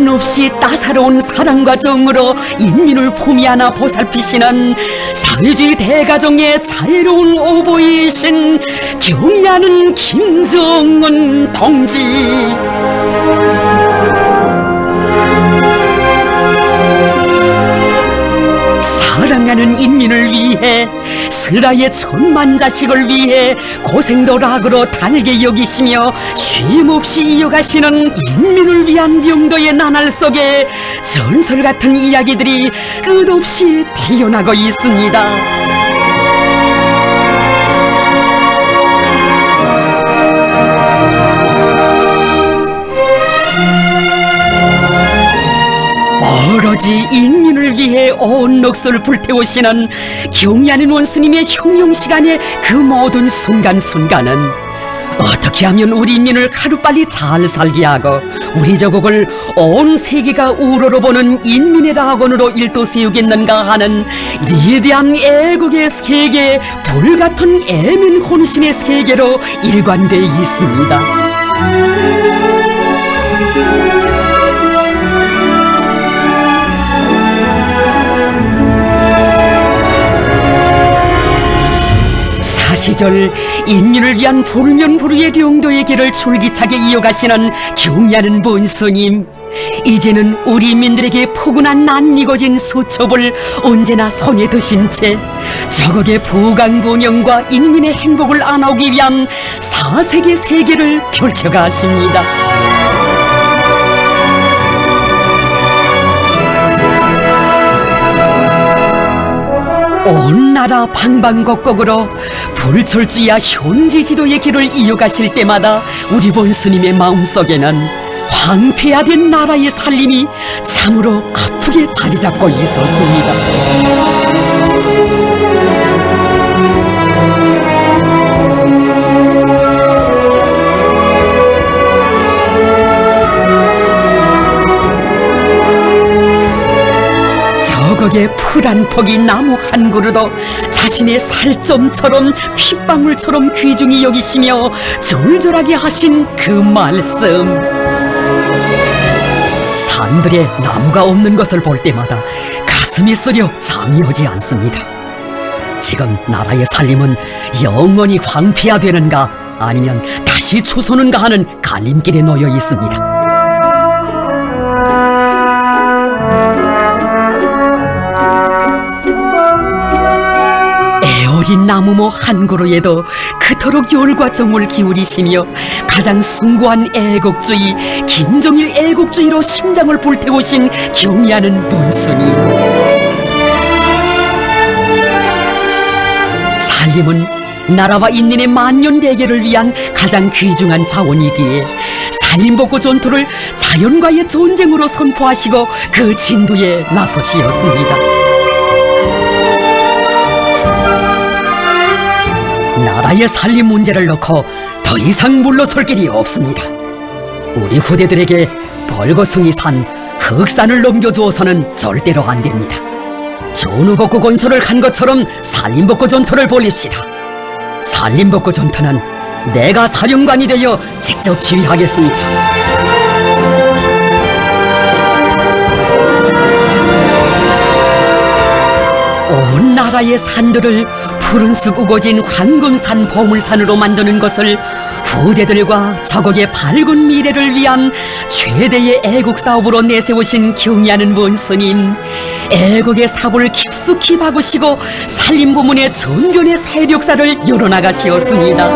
한없이 따사로운 사랑과 정으로 인민을 품위 안아 보살피시는 사회주의 대가정의 자애로운 오보이신 경의하는 김정은 동지. 사랑하는 인민을 위해 스라의 천만 자식을 위해 고생도 락으로 달게 여기시며 쉼없이 이어가시는 인민을 위한 명도의 나날 속에 전설 같은 이야기들이 끝없이 태어나고 있습니다. 오로지 인민을 위해 온 넋을 불태우시는 경의하는 원수님의 혁명시간의 그 모든 순간순간은 어떻게 하면 우리 인민을 하루빨리 잘 살게 하고 우리 조국을 온 세계가 우러러보는 인민의 낙원으로 일도세우겠는가 하는 위대한 애국의 세계, 불같은 애민 혼신의 세계로 일관되어 있습니다. 사시절 인민을 위한 불면불후의 영도의 길을 줄기차게 이어가시는 경의하는 본스님, 이제는 우리 인민들에게 포근한 낯익어진 수첩을 언제나 손에 드신 채 저국의 부강본영과 인민의 행복을 안아오기 위한 사색의 세계를 펼쳐가십니다. 온 나라 방방곡곡으로 불철주야 현지 지도의 길을 이어가실 때마다 우리 본스님의 마음속에는 황폐화된 나라의 살림이 참으로 아프게 자리 잡고 있었습니다. 저곡의 풀 한 폭이 나무 한 그루도 자신의 살점처럼 핏방울처럼 귀중히 여기시며 절절하게 하신 그 말씀. 산들에 나무가 없는 것을 볼 때마다 가슴이 쓰려 잠이 오지 않습니다. 지금 나라의 살림은 영원히 황폐화되는가 아니면 다시 추소는가 하는 갈림길에 놓여 있습니다. 어린 나무모 한 그루에도 그토록 열과 정을 기울이시며 가장 숭고한 애국주의, 김정일 애국주의로 심장을 불태우신 경의하는 본스님. 살림은 나라와 인민의 만년 대계를 위한 가장 귀중한 자원이기에 살림복구 전투를 자연과의 전쟁으로 선포하시고 그 진도에 나서시었습니다. 나라의 살림 문제를 놓고 더 이상 물러설 길이 없습니다. 우리 후대들에게 벌거숭이 산, 흑산을 넘겨주어서는 절대로 안 됩니다. 전후복구 건설을 간 것처럼 살림복구 전투를 벌립시다. 살림복구 전투는 내가 사령관이 되어 직접 지휘하겠습니다. 온 나라의 산들을 푸른숲 우거진 황금산 보물산으로 만드는 것을 후대들과 저국의 밝은 미래를 위한 최대의 애국사업으로 내세우신 경의하는 원스님, 애국의 사부를 깊숙이 박으시고 산림부문의 전변의 세력사를 열어나가시었습니다.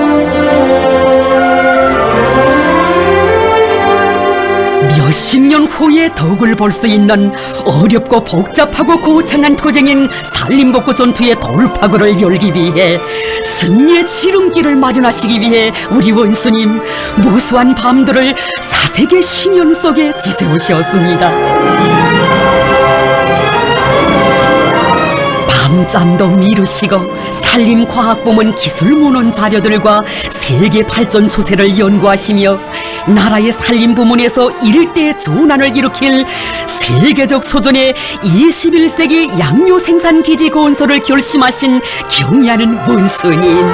몇십 년 후에 덕을 볼 수 있는 어렵고 복잡하고 고창한 투쟁인 산림복구 전투의 돌파구를 열기 위해 승리의 지름길을 마련하시기 위해 우리 원수님 무수한 밤들을 사색의 심연 속에 지새우셨습니다. 밤잠도 미루시고 산림과학부문 기술문헌 자료들과 세계 발전 추세를 연구하시며 나라의 산림부문에서 일대 전환을 일으킬 세계적 수준의 21세기 양료 생산기지 건설을 결심하신 경의하는 원수님,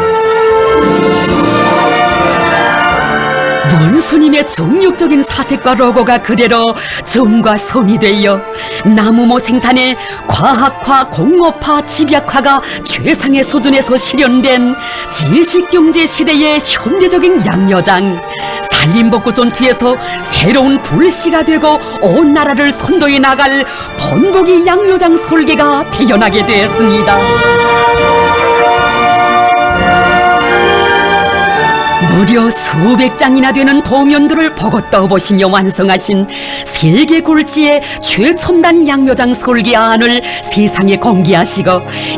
원수님의 정력적인 사색과 로고가 그대로 점과 선이 되어 나무모 생산의 과학화, 공업화, 집약화가 최상의 수준에서 실현된 지식경제 시대의 현대적인 양여장, 산림복구 전투에서 새로운 불씨가 되고 온 나라를 선도해 나갈 번복이 양여장 설계가 태어나게 되었습니다. 무려 수백 장이나 되는 도면들을 보고 떠보시며 완성하신 세계 굴지의 최첨단 양묘장 설계안을 세상에 공개하시고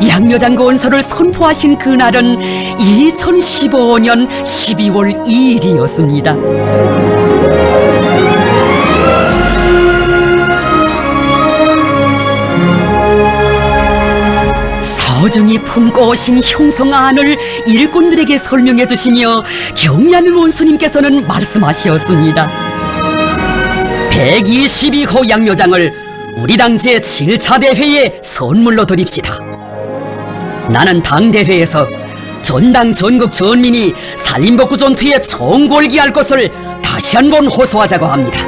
양묘장 건설을 선포하신 그날은 2015년 12월 2일이었습니다. 소중히 품고 오신 형성안을 일꾼들에게 설명해 주시며 경의하는 원수님께서는 말씀하셨습니다. 122호 양묘장을 우리 당 제7차 대회에 선물로 드립시다. 나는 당 대회에서 전당 전국 전민이 산림복구 전투에 총궐기할 것을 다시 한번 호소하자고 합니다.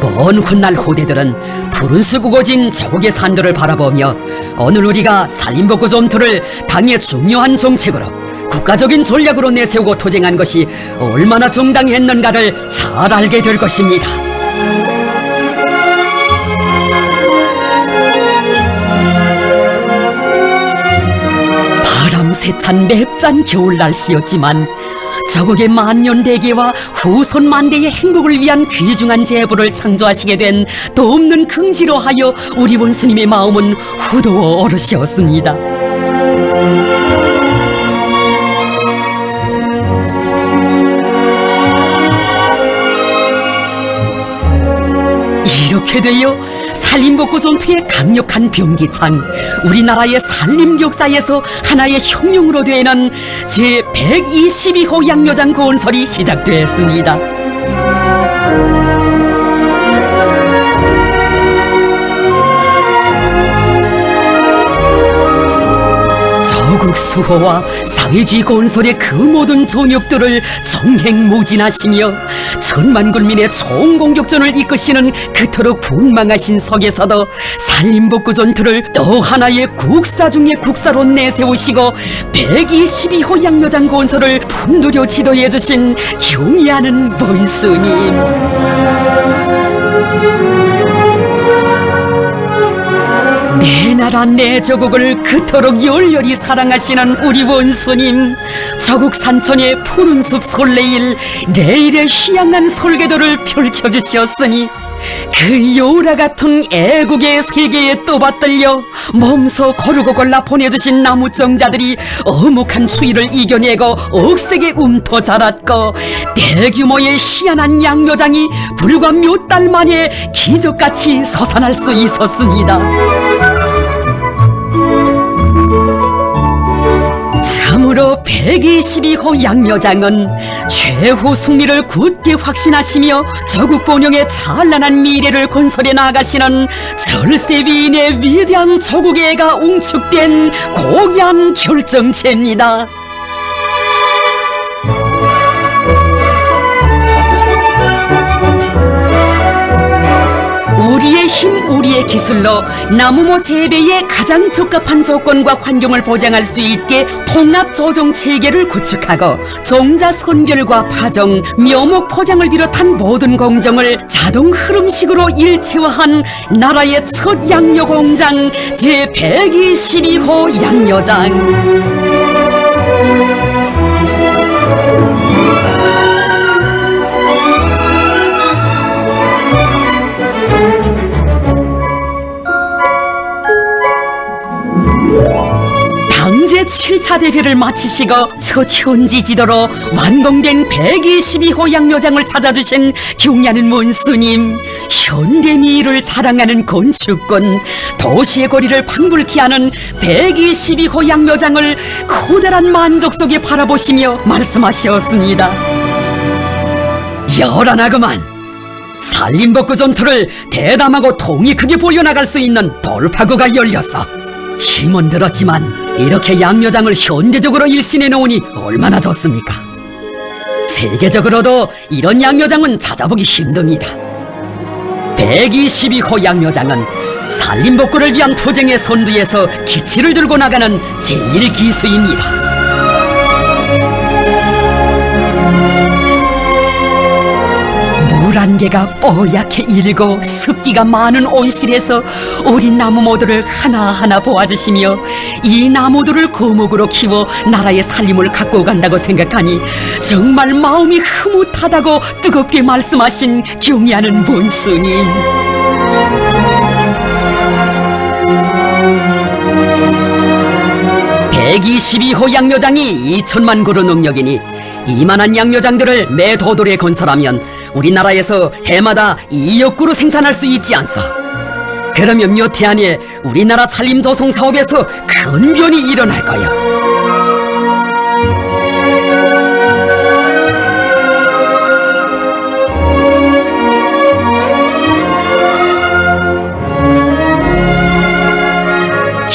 먼 훗날 후대들은 푸른 숲 우거진 저국의 산들을 바라보며 오늘 우리가 산림복구 전투를 당의 중요한 정책으로 국가적인 전략으로 내세우고 투쟁한 것이 얼마나 정당했는가를 잘 알게 될 것입니다. 바람 세찬 맵짠 겨울 날씨였지만 저국의 만년 대계와 후손 만대의 행복을 위한 귀중한 제보를 창조하시게 된 돕는 긍지로 하여 우리 원수님의 마음은 후도어 오르시었습니다. 이렇게 되어 산림복구 전투의 강력한 병기창, 우리나라의 산림 역사에서 하나의 혁명으로 되는 제122호 양묘장 건설이 시작되었습니다. 조국 수호와 사회주의 건설의 그 모든 전역들을 정행무진하시며 천만 군민의 총공격전을 이끄시는 그토록 분망하신 속에서도 산림복구 전투를 또 하나의 국사 중의 국사로 내세우시고 122호 양묘장 건설을 품두려 지도해 주신 경의하는 원수님, 내 나라 내 조국을 그토록 열렬히 사랑하시는 우리 원수님, 저국 산천의 푸른 숲 설레일 내일의 희양한 설계도를 펼쳐주셨으니 그 요라 같은 애국의 세계에 떠받들려 몸소 고르고 골라 보내주신 나무정자들이 어묵한 추위를 이겨내고 억세게 움터 자랐고 대규모의 희한한 양묘장이 불과 몇 달 만에 기적같이 솟아날 수 있었습니다. 참으로 122호 양묘장은 최후 승리를 굳게 확신하시며 조국 번영의 찬란한 미래를 건설해 나가시는 절세위인의 위대한 조국의 애가 웅축된 고귀한 결정체입니다. 우리의 힘, 우리의 기술로 나무모 재배에 가장 적합한 조건과 환경을 보장할 수 있게 통합 조정 체계를 구축하고 종자 선별과 파종, 묘목 포장을 비롯한 모든 공정을 자동 흐름식으로 일체화한 나라의 첫 양료 공장 제122호 양료장. 1차 대회를 마치시고 첫 현지 지도로 완공된 122호 양묘장을 찾아주신 경리하는 문스님, 현대미를 자랑하는 건축군, 도시의 거리를 방불케 하는 122호 양묘장을 커다란 만족 속에 바라보시며 말씀하셨습니다. 열하나그만, 산림복구 전투를 대담하고 통이 크게 벌려나갈 수 있는 돌파구가 열렸어. 힘은 들었지만 이렇게 양묘장을 현대적으로 일신해 놓으니 얼마나 좋습니까? 세계적으로도 이런 양묘장은 찾아보기 힘듭니다. 122호 양묘장은 산림복구를 위한 투쟁의 선두에서 기치를 들고 나가는 제1기수입니다. 물 한 개가 뽀얗게 일고 습기가 많은 온실에서 어린 나무 모두를 하나하나 보아주시며 이 나무들을 거목으로 키워 나라의 살림을 갖고 간다고 생각하니 정말 마음이 흐뭇하다고 뜨겁게 말씀하신 경리하는 문스님. 122호 양묘장이 2천만 그루 능력이니 이만한 양묘장들을 매 도돌에 건설하면 우리나라에서 해마다 2억 그루 생산할 수 있지 않소. 그러면 몇 해 안에 우리나라 산림조성 사업에서 큰 변이 일어날 거야.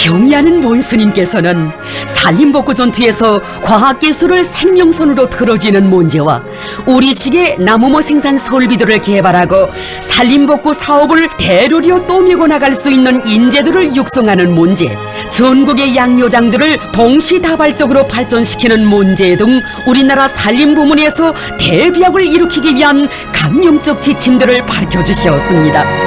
경리하는 원스님께서는 산림복구 전투에서 과학기술을 생명선으로 틀어지는 문제와 우리식의 나무모 생산 설비들을 개발하고 산림복구 사업을 대로리어 떠밀고 나갈 수 있는 인재들을 육성하는 문제, 전국의 양묘장들을 동시다발적으로 발전시키는 문제 등 우리나라 산림 부문에서 대비약을 일으키기 위한 강령적 지침들을 밝혀주셨습니다.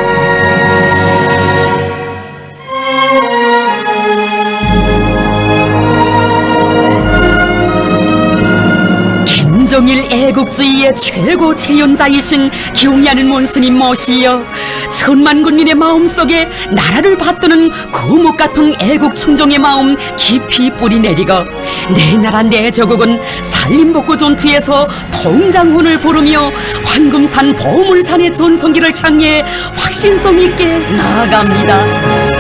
김정일 애국주의의 최고 재현자이신 경리하는 문스님 모시여 천만 군민의 마음속에 나라를 받드는 거목 같은 애국 충종의 마음 깊이 뿌리내리고 내 나라 내 조국은 산림복구 전투에서 통장훈을 부르며 황금산 보물산의 전성기를 향해 확신성 있게 나아갑니다.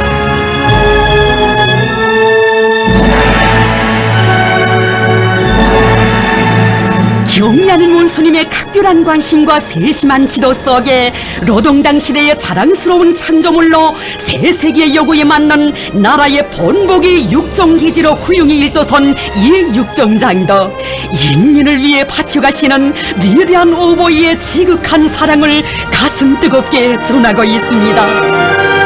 경리하는 원수님의 각별한 관심과 세심한 지도 속에 노동당 시대의 자랑스러운 창조물로 새 세계의 요구에 맞는 나라의 본보기 육정기지로 훌륭히 일떠선 이 육정장도 인민을 위해 바쳐가시는 위대한 오보이의 지극한 사랑을 가슴 뜨겁게 전하고 있습니다.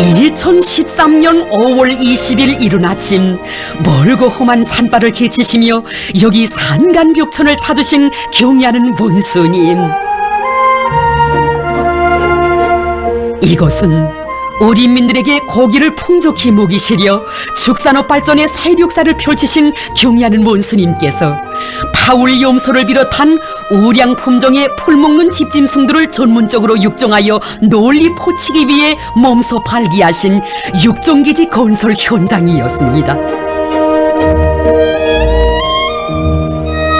2013년 5월 20일 이른 아침 멀고 험한 산바를 개치시며 여기 산간벽천을 찾으신 경리하는 문스님. 이곳은 우리 인민들에게 고기를 풍족히 먹이시려 축산업 발전의 사회력사를 펼치신 경리하는 문스님께서 파울 염소를 비롯한 우량 품종의 풀먹는 집짐승들을 전문적으로 육종하여 널리 포치기 위해 몸소 발기하신 육종기지 건설 현장이었습니다.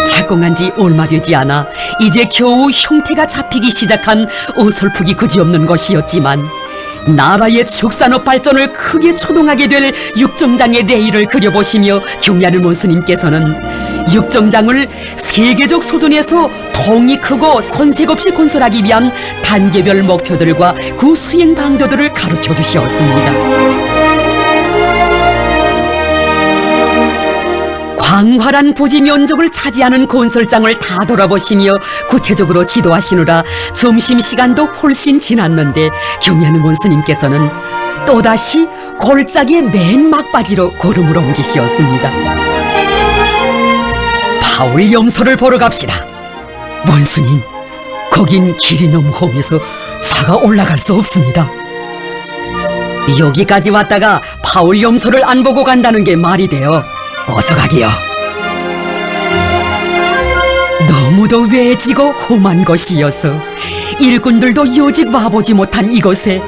착공한 지 얼마 되지 않아 이제 겨우 형태가 잡히기 시작한 어설프기 그지없는 것이었지만 나라의 축산업 발전을 크게 초동하게 될 육정장의 레일을 그려보시며 경리하는 문스님께서는 육정장을 세계적 수준에서 통이 크고 손색 없이 건설하기 위한 단계별 목표들과 그 수행 방도들을 가르쳐 주셨습니다. 광활한 부지 면적을 차지하는 건설장을 다 돌아보시며 구체적으로 지도하시느라 점심시간도 훨씬 지났는데 경리하는 문스님께서는 또다시 골짜기의 맨 막바지로 걸음을 옮기시었습니다. 파울 염소를 보러 갑시다. 문스님, 거긴 길이 너무 험해서 차가 올라갈 수 없습니다. 여기까지 왔다가 파울 염소를 안 보고 간다는 게 말이 돼요. 어서 가기요. 너무도 외지고 험한 것이어서 일꾼들도 여직 와보지 못한 이곳에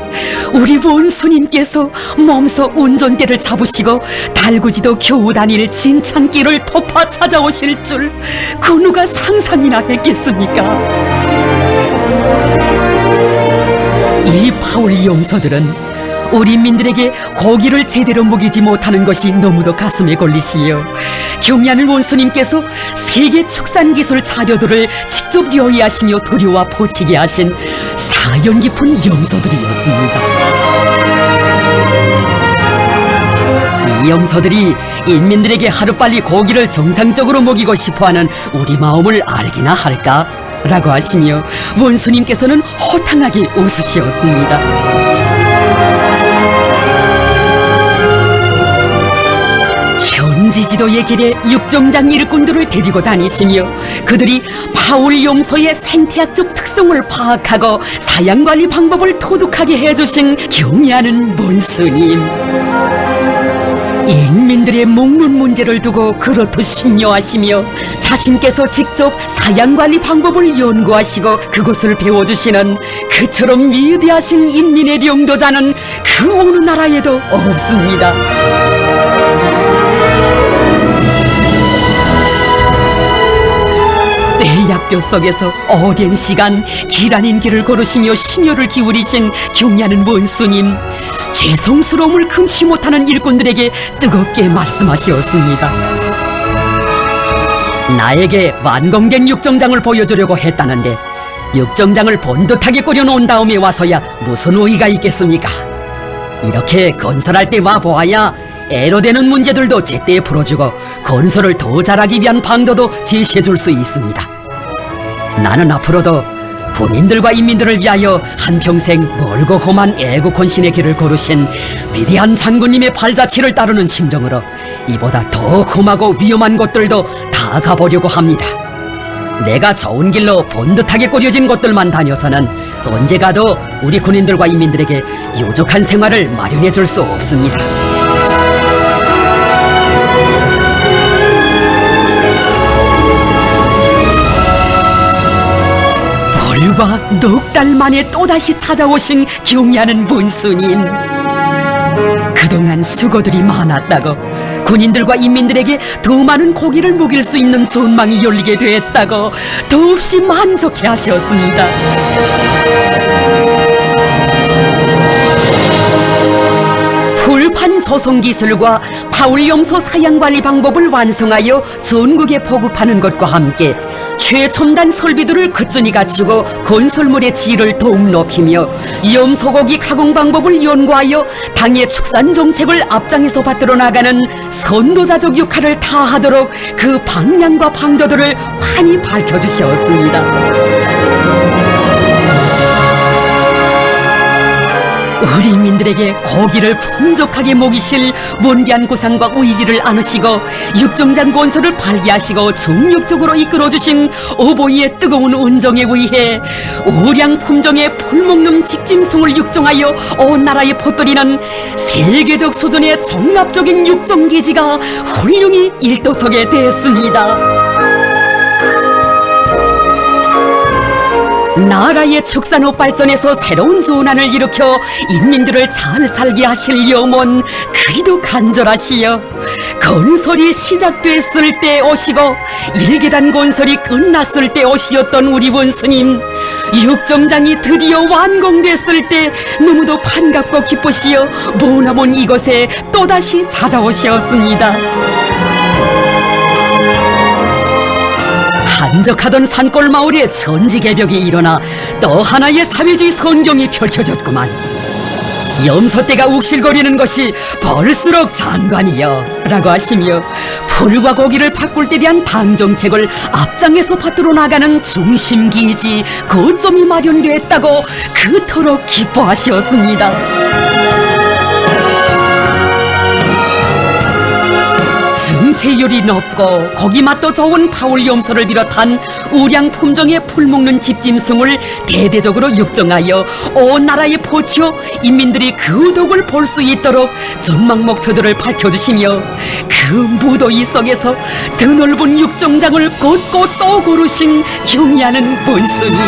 우리 원수님께서 몸소 운전대를 잡으시고 달구지도 겨우 다닐 진창길을 토파 찾아오실 줄 그 누가 상상이나 했겠습니까? 이 파울 용서들은 우리 민들에게 고기를 제대로 먹이지 못하는 것이 너무도 가슴에 걸리시요, 경리하는 원수님께서 세계 축산기술 자료들을 직접 요리하시며 들여와 포치게 하신 사연 깊은 염소들이었습니다. 이 염소들이 인민들에게 하루빨리 고기를 정상적으로 먹이고 싶어하는 우리 마음을 알기나 할까? 라고 하시며 원수님께서는 호탕하게 웃으시었습니다. 현지지도의 길에 육정장 일꾼들을 데리고 다니시며 그들이 파울 염소의 생태학적 특성을 파악하고 사양관리 방법을 토독하게 해주신 경리하는 원수님. 인민들의 먹는 문제를 두고 그렇듯 심려하시며 자신께서 직접 사양관리 방법을 연구하시고 그것을 배워주시는 그처럼 위대하신 인민의領導자는 그 어느 나라에도 없습니다. 뇌약뼈 속에서 오랜 시간 길 아닌 길을 걸으시며 심혈을 기울이신 경리하는 원수님, 죄송스러움을 금치 못하는 일꾼들에게 뜨겁게 말씀하시었습니다. 나에게 완공된 육정장을 보여주려고 했다는데 육정장을 번듯하게 꾸려놓은 다음에 와서야 무슨 의의가 있겠습니까? 이렇게 건설할 때 와보아야 애로되는 문제들도 제때 풀어주고 건설을 더 잘하기 위한 방도도 제시해줄 수 있습니다. 나는 앞으로도 군인들과 인민들을 위하여 한평생 멀고 험한 애국 헌신의 길을 걸으신 위대한 장군님의 발자취를 따르는 심정으로 이보다 더 험하고 위험한 곳들도 다 가보려고 합니다. 내가 좋은 길로 번듯하게 꾸려진 곳들만 다녀서는 언제 가도 우리 군인들과 인민들에게 유족한 생활을 마련해 줄 수 없습니다. 불과 넉 달 만에 또다시 찾아오신 경리하는 원수님, 그동안 수고들이 많았다고, 군인들과 인민들에게 더 많은 고기를 먹일 수 있는 전망이 열리게 됐다고 더없이 만족해 하셨습니다. 풀판 조성 기술과 파울 염소 사양관리 방법을 완성하여 전국에 보급하는 것과 함께 최첨단 설비들을 꾸준히 갖추고 건설물의 질을 더욱 높이며 염소고기 가공 방법을 연구하여 당의 축산 정책을 앞장에서 받들어 나가는 선도자적 역할을 다하도록 그 방향과 방도들을 환히 밝혀주셨습니다. 우리 인민들에게 고기를 풍족하게 먹이실 원대한 구상과 의지를 안으시고 육정장 건설을 발기하시고 정력적으로 이끌어주신 어버이의 뜨거운 은정에 의해 우량 품종의 풀먹는 직짐승을 육정하여 온 나라에 퍼뜨리는 세계적 수준의 종합적인 육정기지가 훌륭히 일도서게 됐습니다. 나라의 축산업 발전에서 새로운 전환을 일으켜 인민들을 잘 살게 하실 염원 그리도 간절하시여 건설이 시작됐을 때 오시고 1계단 건설이 끝났을 때 오시었던 우리 원수님, 육정장이 드디어 완공됐을 때 너무도 반갑고 기쁘시어 머나먼 이곳에 또다시 찾아오셨습니다. 한적하던 산골 마을에 천지개벽이 일어나 또 하나의 사회주의 선경이 펼쳐졌구만. 염소떼가 욱실거리는 것이 볼수록 장관이여 라고 하시며 풀과 고기를 바꿀 때 대한 당정책을 앞장에서 받들어 나가는 중심기지 거점이 마련됐다고 그토록 기뻐하시었습니다. 증체율이 높고 고기 맛도 좋은 파울 염소를 비롯한 우량 품종의 풀먹는 집짐승을 대대적으로 육정하여 온 나라에 포치어 인민들이 그 덕을 볼 수 있도록 전망 목표들을 밝혀주시며 그 무더위 속에서 드넓은 육정장을 곧곧 또 고르신 경리하는 원수님,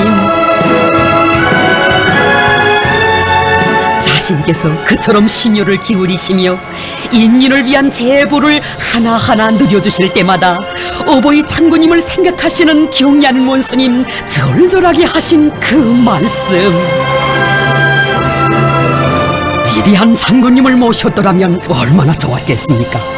당신께서 그처럼 심혈을 기울이시며 인민을 위한 제보를 하나하나 누려주실 때마다 어버이 장군님을 생각하시는 경리하는 원수님 절절하게 하신 그 말씀, 위대한 장군님을 모셨더라면 얼마나 좋았겠습니까?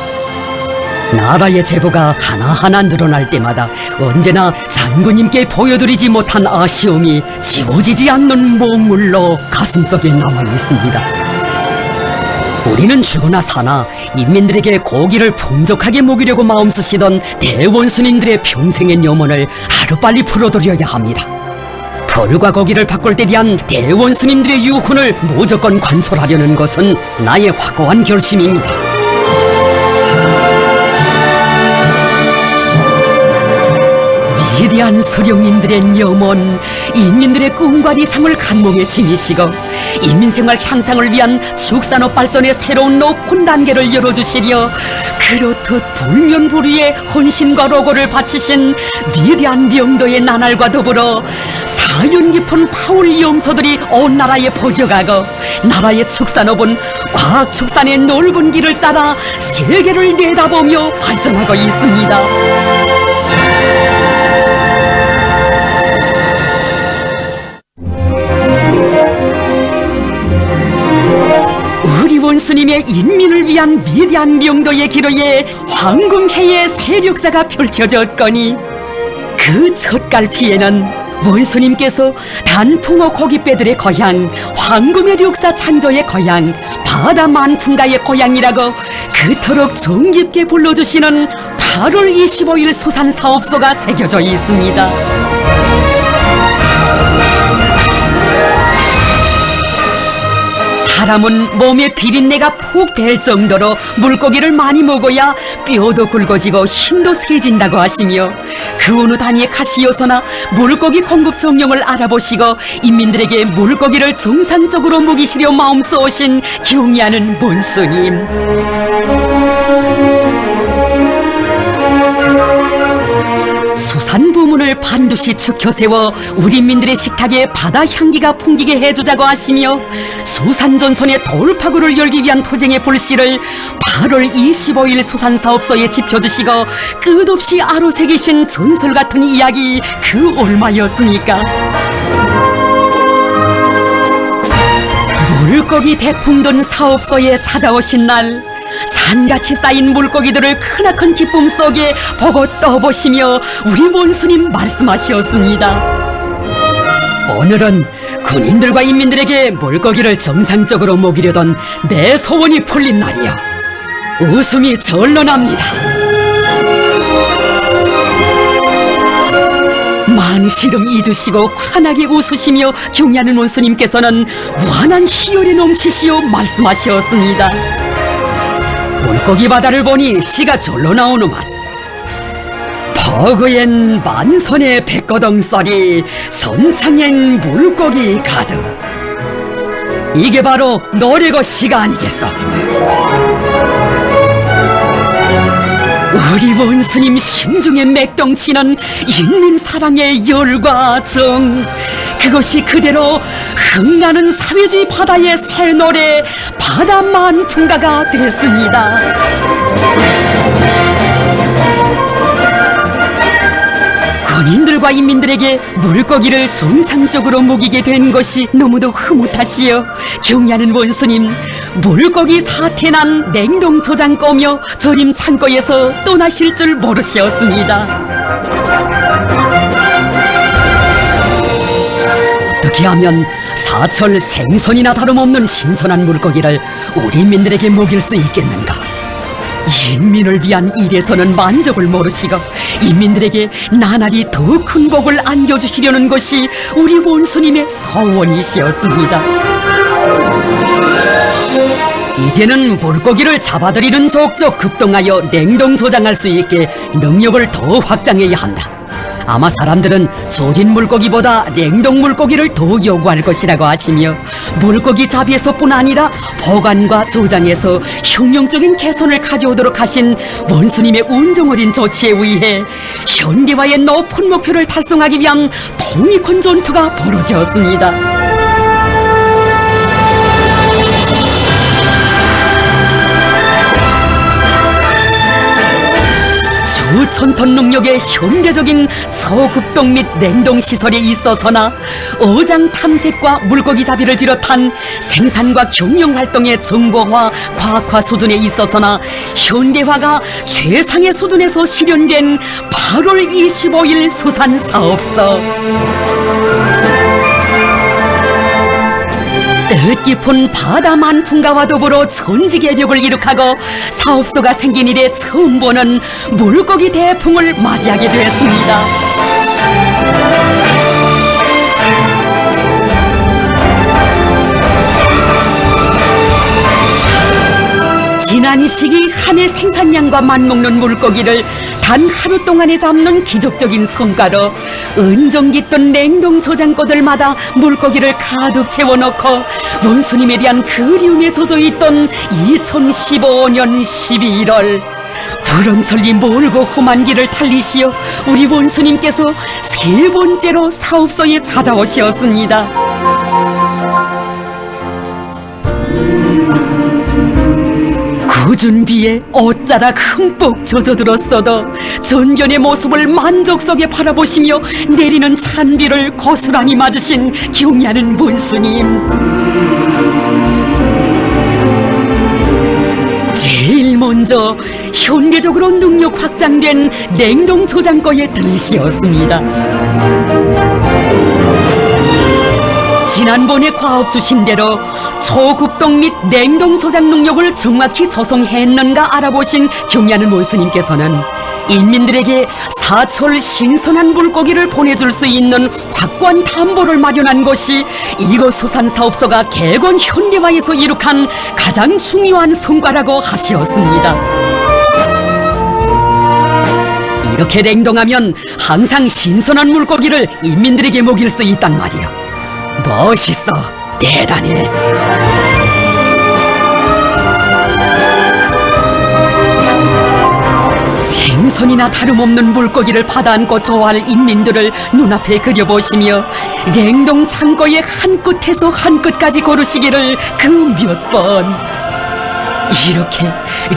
나라의 제보가 하나하나 늘어날 때마다 언제나 장군님께 보여드리지 못한 아쉬움이 지워지지 않는 몽물로 가슴속에 남아있습니다. 우리는 죽으나 사나 인민들에게 고기를 풍족하게 먹이려고 마음쓰시던 대원수님들의 평생의 염원을 하루빨리 풀어드려야 합니다. 벌과 고기를 바꿀 때 대한 대원수님들의 유훈을 무조건 관철하려는 것은 나의 확고한 결심입니다. 위대한 수령님들의 염원, 인민들의 꿈과 이상을 간몽에 지니시고 인민생활 향상을 위한 축산업 발전의 새로운 높은 단계를 열어주시려 그렇듯 불면불위의 헌신과 로고를 바치신 위대한 명도의 나날과 더불어 사연 깊은 파울 염소들이 온 나라에 퍼져가고 나라의 축산업은 과학 축산의 넓은 길을 따라 세계를 내다보며 발전하고 있습니다. 우리 원수님의 인민을 위한 위대한 명도의 기로에 황금해의 세력사가 펼쳐졌거니 그 첫 갈피에는 원수님께서 단풍어 고깃배들의 고향, 황금의 력사 창조의 고향, 바다 만풍가의 고향이라고 그토록 정깊게 불러주시는 8월 25일 수산사업소가 새겨져 있습니다. 사람은 몸에 비린내가 푹 배 정도로 물고기를 많이 먹어야 뼈도 굵어지고 힘도 세진다고 하시며 그 어느 단위의 가시요소나 물고기 공급 정령을 알아보시고 인민들에게 물고기를 정상적으로 먹이시려 마음 쏘신 경의하는 본수님, 수산 부문을 반드시 지켜세워 우리 민들의 식탁에 바다 향기가 풍기게 해주자고 하시며 수산전선의 돌파구를 열기 위한 투쟁의 불씨를 8월 25일 수산사업소에 지펴주시고 끝없이 아로새기신 전설 같은 이야기 그 얼마였습니까? 물고기 대풍 든 사업소에 찾아오신 날 산같이 쌓인 물고기들을 크나큰 기쁨 속에 보고 떠보시며 우리 원수님 말씀하시었습니다. 오늘은 군인들과 인민들에게 물고기를 정상적으로 먹이려던 내 소원이 풀린 날이야. 웃음이 절로 납니다. 만시름 잊으시고 환하게 웃으시며 경의하는 원수님께서는 무한한 희열에 넘치시어 말씀하셨습니다. 물고기 바다를 보니 씨가 절로 나오는만 버그엔 만선의 백거덩썰이 선창엔 물고기 가득. 이게 바로 노래고 시가 아니겠어. 우리 원수님 심중에 맥동치는 인민사랑의 열과 정, 그것이 그대로 흥나는 사회주의 바다의 새 노래 바다 만풍가가 됐습니다. 군인들과 인민들에게 물고기를 정상적으로 먹이게 된 것이 너무도 흐뭇하시어 경의하는 원수님, 물고기 사태난 냉동 저장 꺼며 절임 창고에서 떠나실 줄 모르셨습니다. 어떻게 하면 사철 생선이나 다름없는 신선한 물고기를 우리 인민들에게 먹일 수 있겠는가? 인민을 위한 일에서는 만족을 모르시고 인민들에게 나날이 더 큰 복을 안겨주시려는 것이 우리 원수님의 소원이시었습니다. 이제는 물고기를 잡아들이는 족족 급동하여 냉동 저장할 수 있게 능력을 더 확장해야 한다. 아마 사람들은 조린 물고기보다 냉동 물고기를 더 요구할 것이라고 하시며 물고기 잡이에서뿐 아니라 보관과 조장에서 혁명적인 개선을 가져오도록 하신 원수님의 운정어린 조치에 의해 현대화의 높은 목표를 달성하기 위한 독립군 전투가 벌어졌습니다. 수천 톤 능력의 현대적인 저급동 및 냉동 시설이 있어서나 어장 탐색과 물고기 잡이를 비롯한 생산과 경영 활동의 정보화, 과학화 수준에 있어서나 현대화가 최상의 수준에서 실현된 8월 25일 수산사업소. 뜻깊은 바다 만풍가와 더불어 천지개벽을 이룩하고 사업소가 생긴 이래 처음 보는 물고기 대풍을 맞이하게 되었습니다. 지난 시기 한 해 생산량과 맞먹는 물고기를 단 하루 동안에 잡는 기적적인 성과로 은정깃던 냉동 저장고들마다 물고기를 가득 채워넣고 원수님에 대한 그리움에 젖어있던 2015년 12월 부름천리 멀고 험한 길을 달리시어 우리 원수님께서 세 번째로 사업소에 찾아오셨습니다. 그 준비에 옷자락 흠뻑 젖어들었어도 전견의 모습을 만족스럽게 바라보시며 내리는 찬비를 고스란히 맞으신 경의하는 문수님. 제일 먼저 현대적으로 능력 확장된 냉동 저장고에 들으시었습니다. 지난번에 과업 주신 대로 초급동 및 냉동 저장 능력을 정확히 조성했는가 알아보신 경의하는 원수님께서는 인민들에게 사철 신선한 물고기를 보내줄 수 있는 확고한 담보를 마련한 것이 이곳 수산사업소가 개건 현대화에서 이룩한 가장 중요한 성과라고 하시었습니다. 이렇게 냉동하면 항상 신선한 물고기를 인민들에게 먹일 수 있단 말이요. 멋있어. 대단해. 생선이나 다름없는 물고기를 받아안고 좋아할 인민들을 눈앞에 그려보시며 냉동 창고의 한 끝에서 한 끝까지 고르시기를 그 몇 번. 이렇게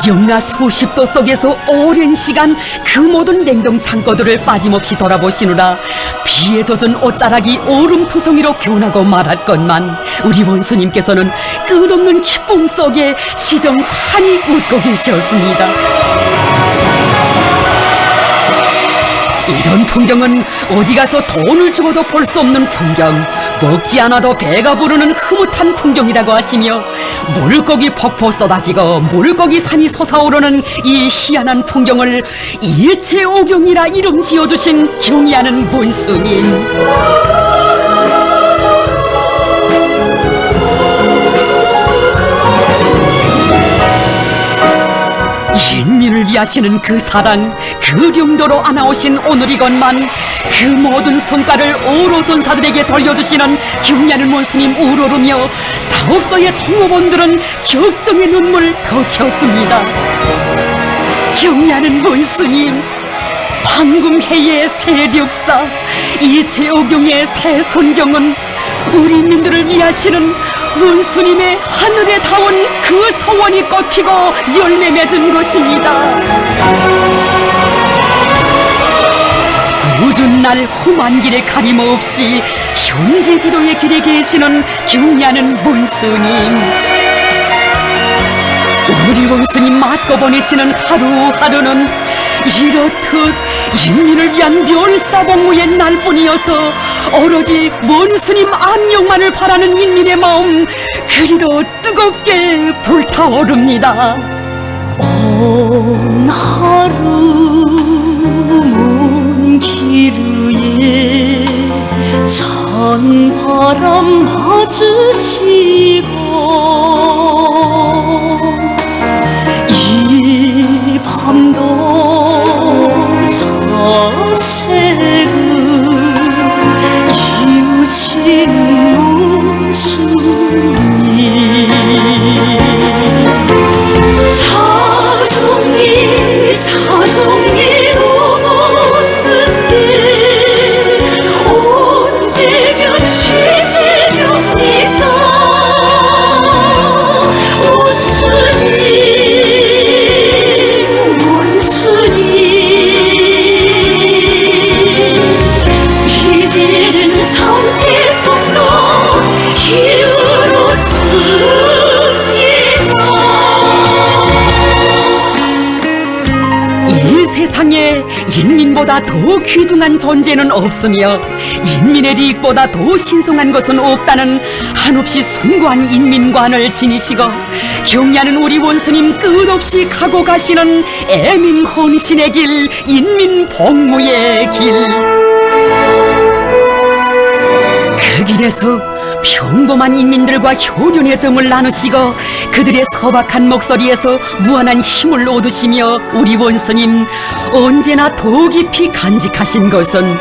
영하 수십 도 속에서 오랜 시간 그 모든 냉동 창고들을 빠짐없이 돌아보시느라 비에 젖은 옷자락이 얼음투성이로 변하고 말았건만 우리 원수님께서는 끝없는 기쁨 속에 시정환히 웃고 계셨습니다. 이런 풍경은 어디 가서 돈을 주고도 볼 수 없는 풍경, 먹지 않아도 배가 부르는 흐뭇한 풍경이라고 하시며 물고기 폭포 쏟아지고 물고기 산이 솟아오르는 이 희한한 풍경을 일체오경이라 이름 지어주신 경의하는 본스님. 인민을 위하시는 그 사랑, 그 정도로 안아오신 오늘이건만 그 모든 성과를 오로전사들에게 돌려주시는 경의하는 원수님 우러르며 사업소의 총무원들은 격정의 눈물 터치었습니다. 경의하는 원수님, 황금해의 세력사, 이재오경의 새선경은 우리 인민들을 위하시는 원수님의 하늘에 닿은 그 소원이 꽃피고 열매 맺은 것입니다. 굳은 날 험한 길에 가림없이 현재 지도의 길에 계시는 경의하는 원수님. 우리 원수님 맞고 보내시는 하루하루는 이렇듯 인민을 위한 멸사복무의 날뿐이어서 오로지 원수님 안녕만을 바라는 인민의 마음 그리도 뜨겁게 불타오릅니다. 온 하루 먼 길 위에 찬바람 맞으시고 이 밤도 사색을 이으시는 문수님 자정이 넘었는데 언제면 쉬시렵니까 세상에 인민보다 더 귀중한 존재는 없으며 인민의利益보다 더 신성한 것은 없다는 한없이 숭고한 인민관을 지니시고 경의하는 우리 원수님 끝없이 가고 가시는 애민 헌신의 길, 인민 복무의 길. 그 길에서 평범한 인민들과 효륜의 정을 나누시고 그들의 소박한 목소리에서 무한한 힘을 얻으시며 우리 원수님 언제나 더 깊이 간직하신 것은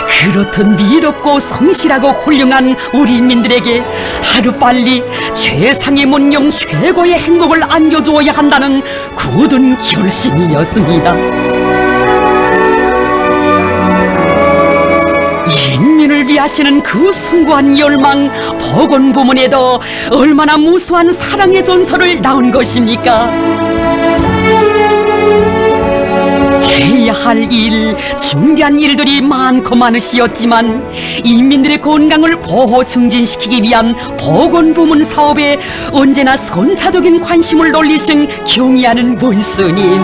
그렇듯 믿었고 성실하고 훌륭한 우리 인민들에게 하루빨리 최상의 문명 최고의 행복을 안겨주어야 한다는 굳은 결심이었습니다. 인민을 위하시는 그 숭고한 열망, 복원 부문에도 얼마나 무수한 사랑의 전설을 낳은 것입니까? 해야 할 일, 중대한 일들이 많고 많으시었지만 인민들의 건강을 보호 증진시키기 위한 복원 부문 사업에 언제나 선차적인 관심을 돌리신 경의하는 원수님.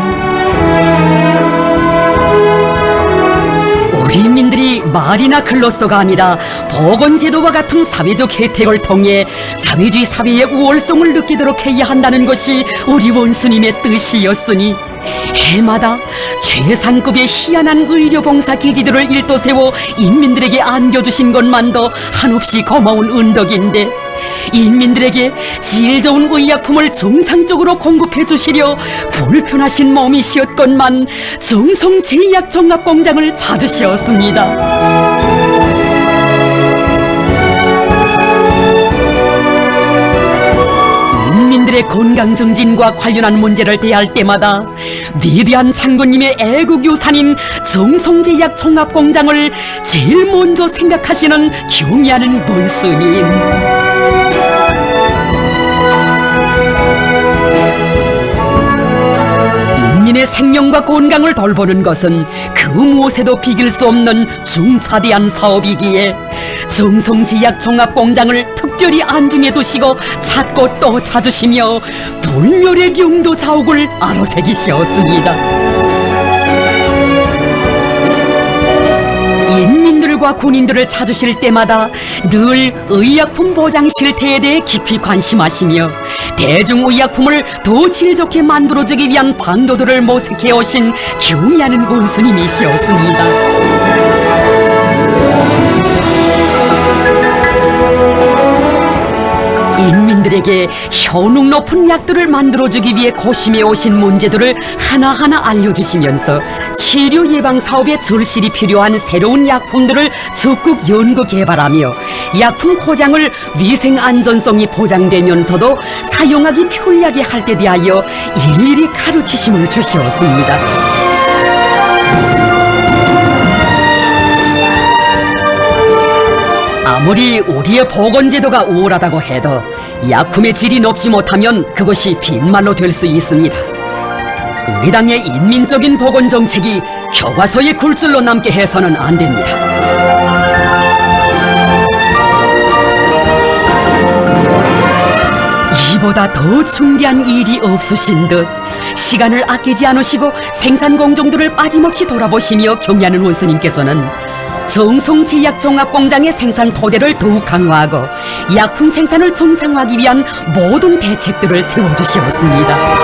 우리 인민들이 말이나 글로서가 아니라 보건제도와 같은 사회적 혜택을 통해 사회주의 사회의 우월성을 느끼도록 해야 한다는 것이 우리 원수님의 뜻이었으니 해마다 최상급의 희한한 의료봉사 기지들을 일도 세워 인민들에게 안겨주신 것만도 한없이 고마운 은덕인데 인민들에게 질 좋은 의약품을 정상적으로 공급해 주시려 불편하신 몸이시었건만 정성제약종합공장을 찾으셨습니다. 인민들의 건강 증진과 관련한 문제를 대할 때마다 위대한 장군님의 애국유산인 정성제약종합공장을 제일 먼저 생각하시는 경의하는 원수님. 인민의 생명과 건강을 돌보는 것은 그 무엇에도 비길 수 없는 중차대한 사업이기에 정성제약종합공장을 특별히 안중에 두시고 찾고 또 찾으시며 불멸의 경도 자욱을 아로새기셨습니다. 인민들과 군인들을 찾으실 때마다 늘 의약품 보장 실태에 대해 깊이 관심하시며 대중의약품을 더 질 좋게 만들어주기 위한 방도들을 모색해 오신 경의하는 원수님이시었습니다. 인민들에게 효능 높은 약들을 만들어주기 위해 고심해 오신 문제들을 하나하나 알려주시면서 치료 예방 사업에 절실히 필요한 새로운 약품들을 적극 연구 개발하며 약품 포장을 위생 안전성이 보장되면서도 사용하기 편리하게 할 때 대하여 일일이 가르치심을 주셨습니다. 아무리 우리의 보건제도가 우월하다고 해도 약품의 질이 높지 못하면 그것이 빈말로 될 수 있습니다. 우리 당의 인민적인 보건정책이 교과서의 굴줄로 남게 해서는 안 됩니다. 이보다 더 중대한 일이 없으신 듯 시간을 아끼지 않으시고 생산 공정들을 빠짐없이 돌아보시며 경의하는 원수님께서는 정성제약종합공장의 생산 토대를 더욱 강화하고 약품 생산을 정상화하기 위한 모든 대책들을 세워주셨습니다.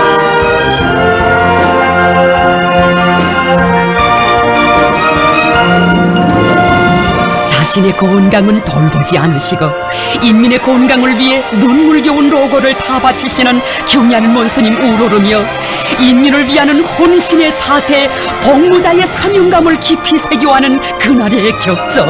자신의 건강은 돌보지 않으시고 인민의 건강을 위해 눈물겨운 노고를 다 바치시는 경의하는 원수님 우러르며 인민을 위하는 혼신의 자세, 복무자의 사명감을 깊이 새겨하는 그날의 격정.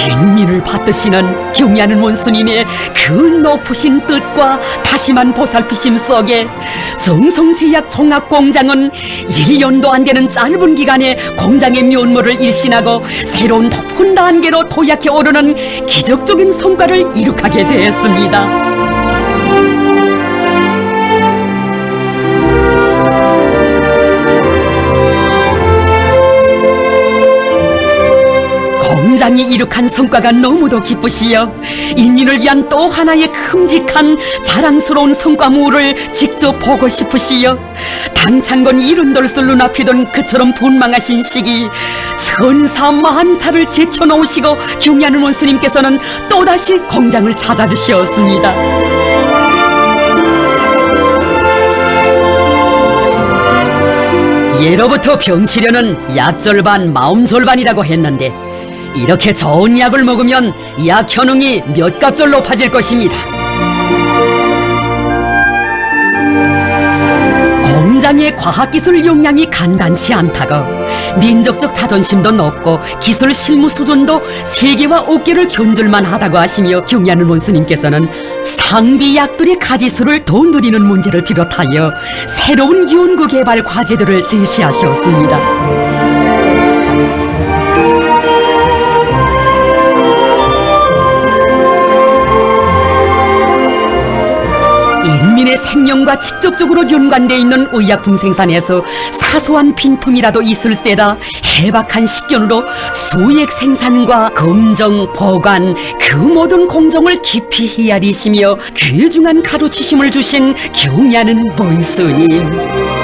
인민을 받드시는 경의하는 원수님의 그 높으신 뜻과 다심한 보살피심 속에 정성제약종합공장은 1년도 안 되는 짧은 기간에 공장의 면모를 일신하고 새로운 높은 단계로 도약해 오르는 기적적인 성과를 이룩하게 되었습니다. 공장의 공장이 이룩한 성과가 너무도 기쁘시여 인민을 위한 또 하나의 큼직한 자랑스러운 성과물을 직접 보고 싶으시여 당창건 이른돌을 눈앞이던 그처럼 분망하신 시기 천사 만사를 제쳐놓으시고 경리하는 원수님께서는 또다시 공장을 찾아주시었습니다. 예로부터 병치료는 약절반 마음졸반이라고 했는데 이렇게 좋은 약을 먹으면 약 효능이 몇 갑절 높아질 것입니다. 공장의 과학기술 용량이 간단치 않다고 민족적 자존심도 높고 기술 실무 수준도 세계와 업계를 견줄만 하다고 하시며 경리하는 원수님께서는 상비약들의 가지수를 더 늘리는 문제를 비롯하여 새로운 연구 개발 과제들을 제시하셨습니다. 인민의 생명과 직접적으로 연관되어 있는 의약품 생산에서 사소한 빈틈이라도 있을 때다 해박한 식견으로 수액 생산과 검정, 보관 그 모든 공정을 깊이 헤아리시며 귀중한 가르치심을 주신 경리하는 원수님.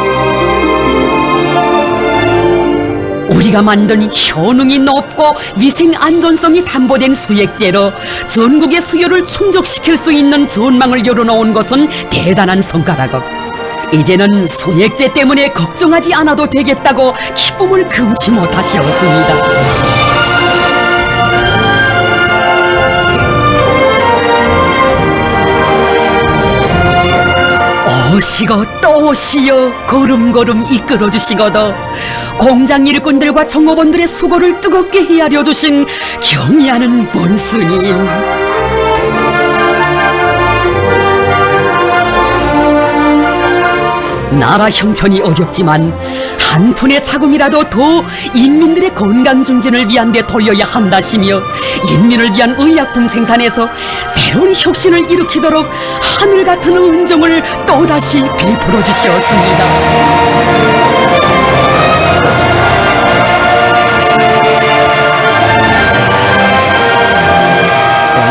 우리가 만든 효능이 높고 위생 안전성이 담보된 수액제로 전국의 수요를 충족시킬 수 있는 전망을 열어놓은 것은 대단한 성과라고 이제는 수액제 때문에 걱정하지 않아도 되겠다고 기쁨을 금치 못하시었습니다. 오시고 또 오시어 걸음걸음 이끌어주시거더 공장 일꾼들과 종업원들의 수고를 뜨겁게 헤아려 주신 경의하는 원수님. 나라 형편이 어렵지만 한 푼의 자금이라도 더 인민들의 건강 증진을 위한 데 돌려야 한다시며 인민을 위한 의약품 생산에서 새로운 혁신을 일으키도록 하늘 같은 은정을 또다시 베풀어 주시었습니다.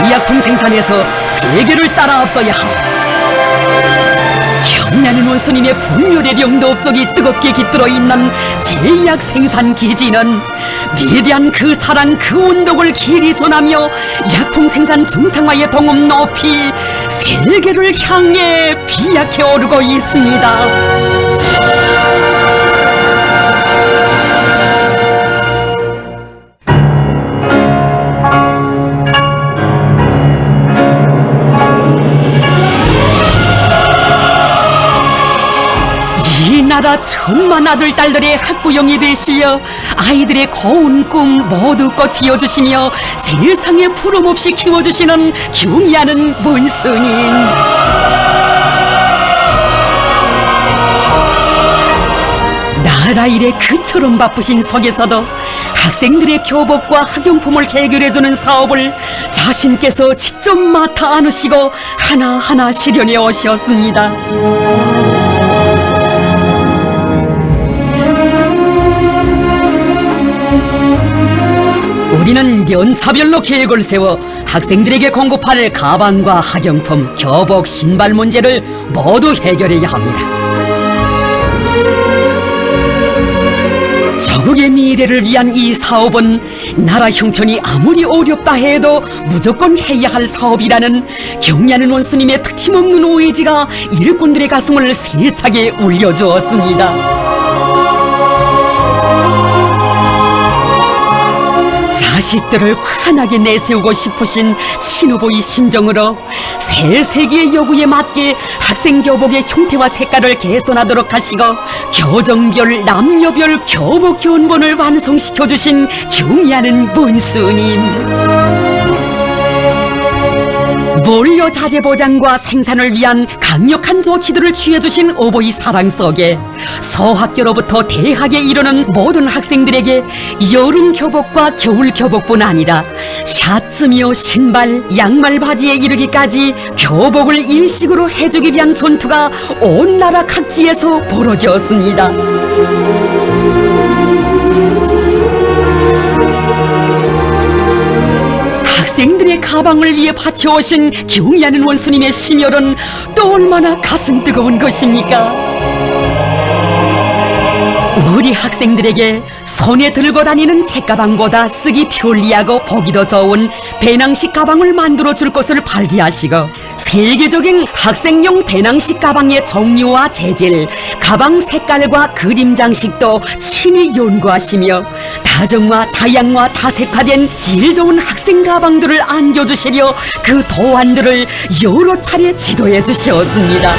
의약품 생산에서 세계를 따라 앞서야 하오. 경나는 원수님의 분열의 영도 업적이 뜨겁게 깃들어 있는 제약 생산 기지는 위대한 그 사랑 그 운동을 길이 전하며 약품 생산 정상화의 동음 높이 세계를 향해 비약해 오르고 있습니다. 이 나라 천만 아들 딸들의 학부형이 되시어 아이들의 고운 꿈 모두 꽃 피워주시며 세상에 부름없이 키워주시는 경의하는 원수님. 나라 일에 그처럼 바쁘신 속에서도 학생들의 교복과 학용품을 해결해주는 사업을 자신께서 직접 맡아 안으시고 하나하나 실현해 오셨습니다. 우리는 연차별로 계획을 세워 학생들에게 공급할 가방과 학용품, 교복, 신발 문제를 모두 해결해야 합니다. 조국의 미래를 위한 이 사업은 나라 형편이 아무리 어렵다 해도 무조건 해야 할 사업이라는 경리하는 원수님의 특팀없는 의지가 일꾼들의 가슴을 세차게 울려주었습니다. 자식들을 환하게 내세우고 싶으신 친후부의 심정으로 새 세기의 요구에 맞게 학생 교복의 형태와 색깔을 개선하도록 하시고 교정별, 남녀별 교복 견본을 완성시켜 주신 경의하는 원수님. 원료 자재 보장과 생산을 위한 강력한 조치들을 취해주신 어버이 사랑 속에 소학교로부터 대학에 이르는 모든 학생들에게 여름 교복과 겨울 교복뿐 아니라 샤츠며 신발, 양말 바지에 이르기까지 교복을 일식으로 해주기 위한 전투가 온 나라 각지에서 벌어졌습니다. 학생들의 가방을 위해 바쳐오신 경의하는 원수님의 심혈은 또 얼마나 가슴 뜨거운 것입니까? 우리 학생들에게 손에 들고 다니는 책가방보다 쓰기 편리하고 보기 더 좋은 배낭식 가방을 만들어 줄 것을 발기하시고, 세계적인 학생용 배낭식 가방의 종류와 재질, 가방 색깔과 그림 장식도 친히 연구하시며 다정과 다양과 다색화된 질 좋은 학생 가방들을 안겨주시려 그 도안들을 여러 차례 지도해 주셨습니다.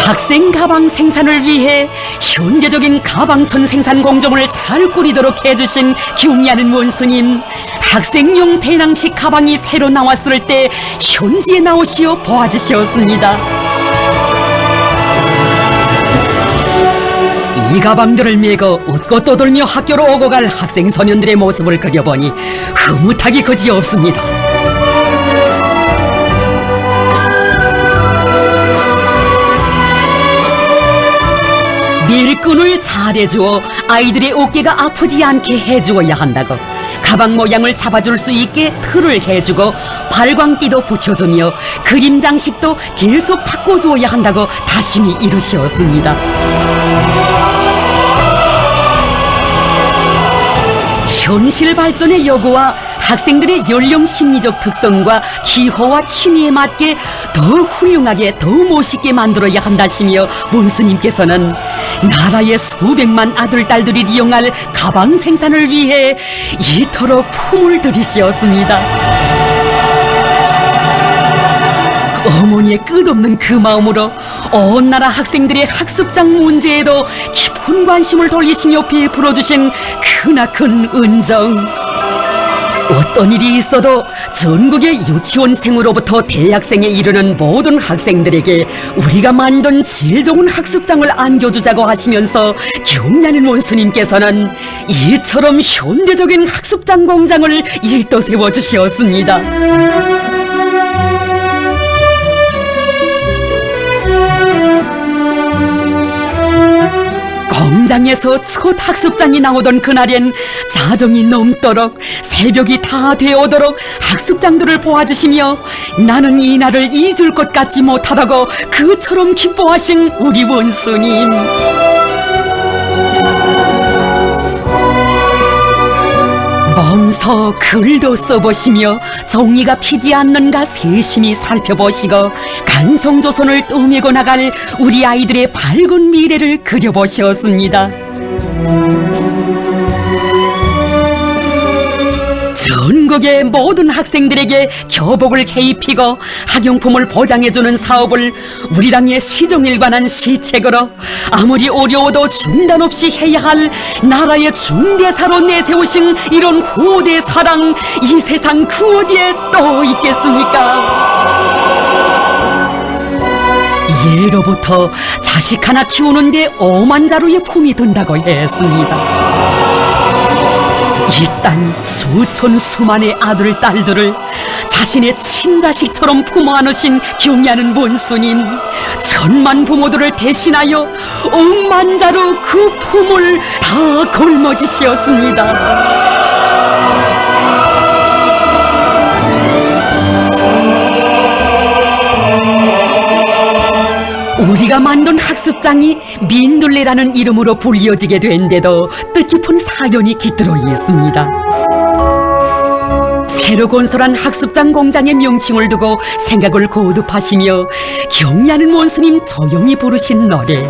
학생 가방 생산을 위해 현대적인 가방천 생산 공정을 잘 꾸리도록 해주신 경의하는 원수님, 학생용 배낭식 가방이 새로 나왔을 때 현지에 나오시어 보아주셨습니다. 이 가방들을 메고 웃고 떠돌며 학교로 오고 갈 학생 소년들의 모습을 그려보니 흐뭇하기 그지없습니다. 밀끈을 잘해주어 아이들의 어깨가 아프지 않게 해주어야 한다고, 가방 모양을 잡아줄 수 있게 틀을 해주고 발광띠도 붙여주며 그림 장식도 계속 바꿔주어야 한다고 다짐히 이루셨습니다. 현실 발전의 요구와 학생들의 연령 심리적 특성과 기호와 취미에 맞게 더 훌륭하게 더 멋있게 만들어야 한다시며 원수님께서는 나라의 수백만 아들 딸들이 이용할 가방 생산을 위해 이토록 품을 들이셨습니다. 어머니의 끝없는 그 마음으로 온 나라 학생들의 학습장 문제에도 깊은 관심을 돌리시며 베풀어주신 크나큰 은정. 어떤 일이 있어도 전국의 유치원생으로부터 대학생에 이르는 모든 학생들에게 우리가 만든 질 좋은 학습장을 안겨주자고 하시면서 경의하는 원수님께서는 이처럼 현대적인 학습장 공장을 일떠세워 주셨습니다. 공장에서 첫 학습장이 나오던 그날엔 자정이 넘도록 새벽이 다 되어오도록 학습장들을 보아주시며 나는 이 날을 잊을 것 같지 못하다고 그처럼 기뻐하신 우리 원수님. 몸소 글도 써보시며 종이가 피지 않는가 세심히 살펴보시고 간성조선을 떠매고 나갈 우리 아이들의 밝은 미래를 그려보셨습니다. 전국의 모든 학생들에게 교복을 해입히고 학용품을 보장해주는 사업을 우리랑의 시종일관한 시책으로 아무리 어려워도 중단 없이 해야 할 나라의 중대사로 내세우신 이런 후대 사랑, 이 세상 그 어디에 또 있겠습니까? 예로부터 자식 하나 키우는데 5만 자루의 품이 든다고 했습니다. 이 땅 수천 수만의 아들 딸들을 자신의 친자식처럼 품어 안으신 경의하는 원수님, 천만 부모들을 대신하여 억만 자루 그 품을 다 걸머지시었습니다. 우리가 만든 학습장이 민들레라는 이름으로 불리어지게 된 데도 뜻깊은 사연이 깃들어 있습니다. 새로 건설한 학습장 공장의 명칭을 두고 생각을 거듭하시며 경의하는 원수님 조용히 부르신 노래,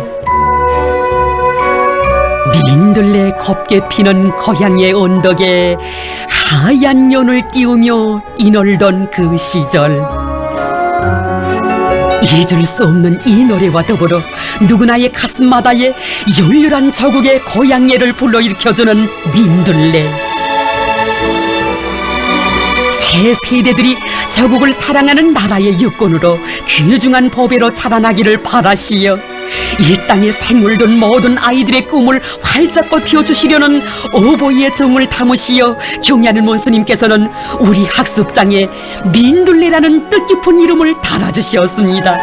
민들레 곱게 피는 고향의 언덕에 하얀 연을 띄우며 뛰놀던 그 시절, 잊을 수 없는 이 노래와 더불어 누구나의 가슴마다에 열렬한 조국의 고향예를 불러일으켜주는 민들레. 새 세대들이 조국을 사랑하는 나라의 육군으로 귀중한 보배로 자라나기를 바라시어 이 땅에 생물든 모든 아이들의 꿈을 활짝 꽃피워주시려는 어버이의 정을 담으시어 경의하는 원수님께서는 우리 학습장에 민들레라는 뜻깊은 이름을 달아주셨습니다.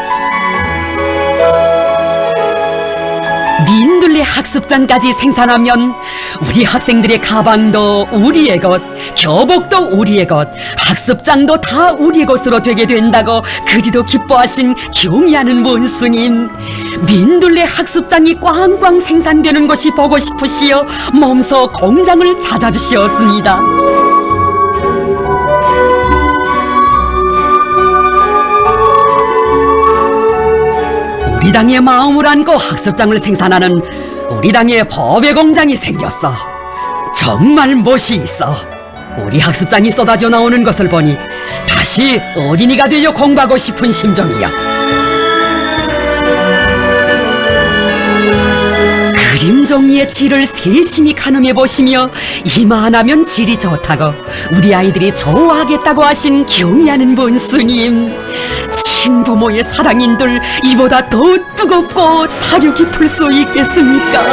민들레 학습장까지 생산하면 우리 학생들의 가방도 우리의 것, 교복도 우리의 것, 학습장도 다 우리의 것으로 되게 된다고 그리도 기뻐하신 경의하는 원스님. 민들레 학습장이 꽝꽝 생산되는 것이 보고 싶으시어 몸소 공장을 찾아주시었습니다. 우리 당의 마음을 안고 학습장을 생산하는 우리 당의 법의 공장이 생겼어. 정말 멋이 있어. 우리 학습장이 쏟아져 나오는 것을 보니 다시 어린이가 되어 공부하고 싶은 심정이야. 그림 종이의 질을 세심히 가늠해 보시며 이만하면 질이 좋다고 우리 아이들이 좋아하겠다고 하신 경의하는 본스님. 친부모의 사랑인들 이보다 더 뜨겁고 사려 깊을 수 있겠습니까?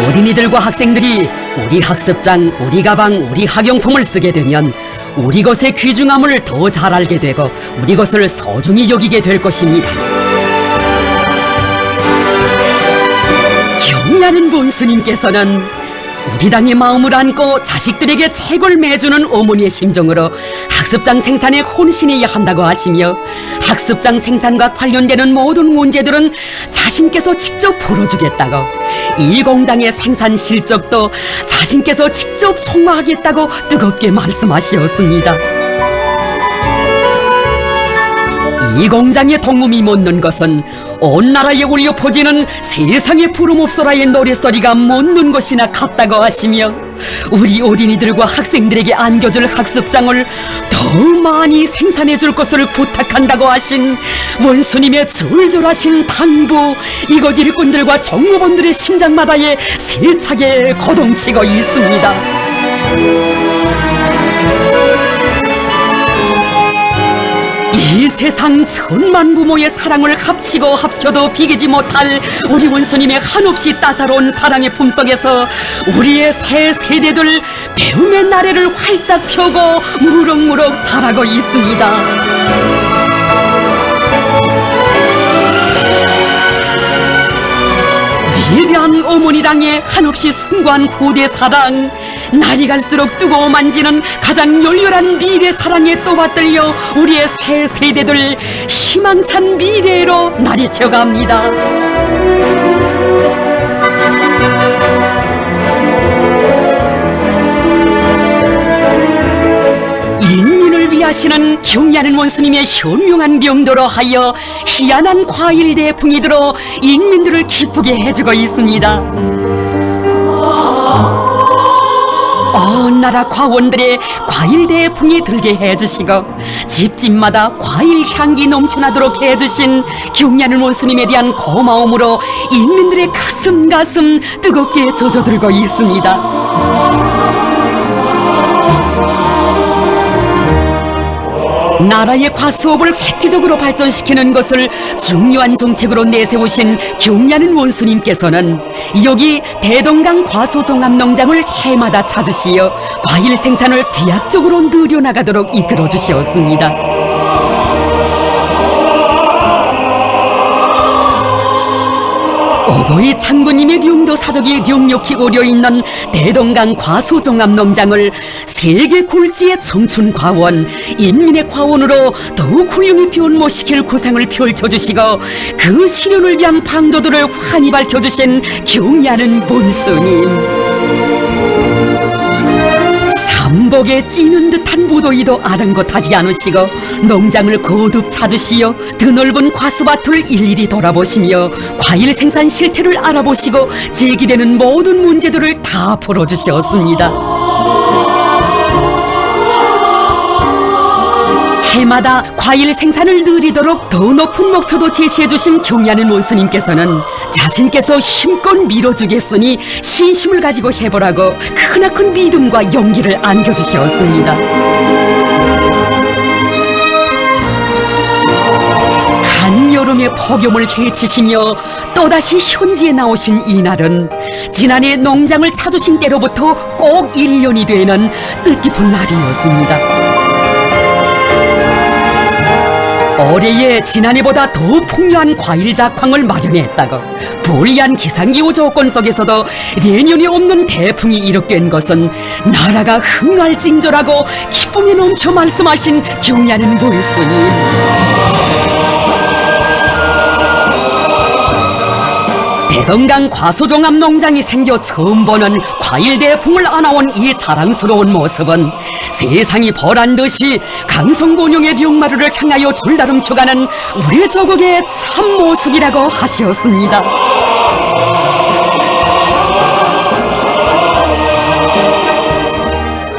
어린이들과 학생들이 우리 학습장, 우리 가방, 우리 학용품을 쓰게 되면 우리 것의 귀중함을 더 잘 알게 되고 우리 것을 소중히 여기게 될 것입니다. 경의하는 본스님께서는 우리 당의 마음을 안고 자식들에게 책을 매주는 어머니의 심정으로 학습장 생산에 혼신해야 한다고 하시며 학습장 생산과 관련되는 모든 문제들은 자신께서 직접 풀어주겠다고, 이 공장의 생산 실적도 자신께서 직접 총괄하겠다고 뜨겁게 말씀하시었습니다. 이 공장의 동음이 묻는 것은 온 나라에 울려 퍼지는 세상의 부름옵소라의 노랫소리가 묻는 것이나 같다고 하시며 우리 어린이들과 학생들에게 안겨줄 학습장을 더 많이 생산해 줄 것을 부탁한다고 하신 원수님의 절절하신 당부, 이곳 일꾼들과 종업원들의 심장마다에 세차게 거동치고 있습니다. 이 세상 천만 부모의 사랑을 합치고 합쳐도 비기지 못할 우리 원수님의 한없이 따사로운 사랑의 품속에서 우리의 새 세대들 배움의 나래를 활짝 펴고 무럭무럭 자라고 있습니다. 위대한 어머니 당의 한없이 숭고한 고대 사랑, 날이 갈수록 뜨거워만지는 가장 열렬한 미래 사랑에 또 받들려 우리의 새 세대들 희망찬 미래로 나리쳐갑니다. 인민을 위하시는 경의하는 원수님의 현명한 경도로 하여 희한한 과일 대풍이 들어 인민들을 기쁘게 해주고 있습니다. 온 나라 과원들의 과일 대풍이 들게 해주시고 집집마다 과일 향기 넘쳐나도록 해주신 경의하는 원수님에 대한 고마움으로 인민들의 가슴 뜨겁게 젖어들고 있습니다. 나라의 과수업을 획기적으로 발전시키는 것을 중요한 정책으로 내세우신 경의하는 원수님께서는 여기 대동강 과수종합농장을 해마다 찾으시어 과일 생산을 비약적으로 늘려나가도록 이끌어 주시었습니다. 어버이 창구님의 룡도 사족이 령욕히 오려있는 대동강 과수종합농장을 세계 굴지의 청춘 과원, 인민의 과원으로 더욱 훌륭히 변모시킬 구상을 펼쳐주시고 그 실현을 위한 방도들을 환히 밝혀주신 경의하는 본수님. 삼복에 찌는 듯한 무더위도 아랑곳하지 않으시고 농장을 거듭 찾으시어 드넓은 과수밭을 일일이 돌아보시며 과일 생산 실태를 알아보시고 제기되는 모든 문제들을 다 풀어주셨습니다. 해마다 과일 생산을 늘리도록 더 높은 목표도 제시해주신 경의하는 원수님께서는 자신께서 힘껏 밀어주겠으니 신심을 가지고 해보라고 크나큰 믿음과 용기를 안겨주셨습니다. 한여름의 폭염을 헤치시며 또다시 현지에 나오신 이날은 지난해 농장을 찾으신 때로부터 꼭 1년이 되는 뜻깊은 날이었습니다. 올해에 지난해보다 더 풍요한 과일 작황을 마련했다고 불리한 기상기후 조건 속에서도 내년이 없는 대풍이 이룩된 것은 나라가 흥할징조라고 기쁨이 넘쳐 말씀하신 경야는 문스님. 대동강 과수종합 농장이 생겨 처음 보는 과일 대풍을 안아온 이 자랑스러운 모습은 세상이 벌한 듯이 강성본용의 령마루를 향하여 줄다름쳐가는 우리 조국의 참 모습이라고 하시었습니다.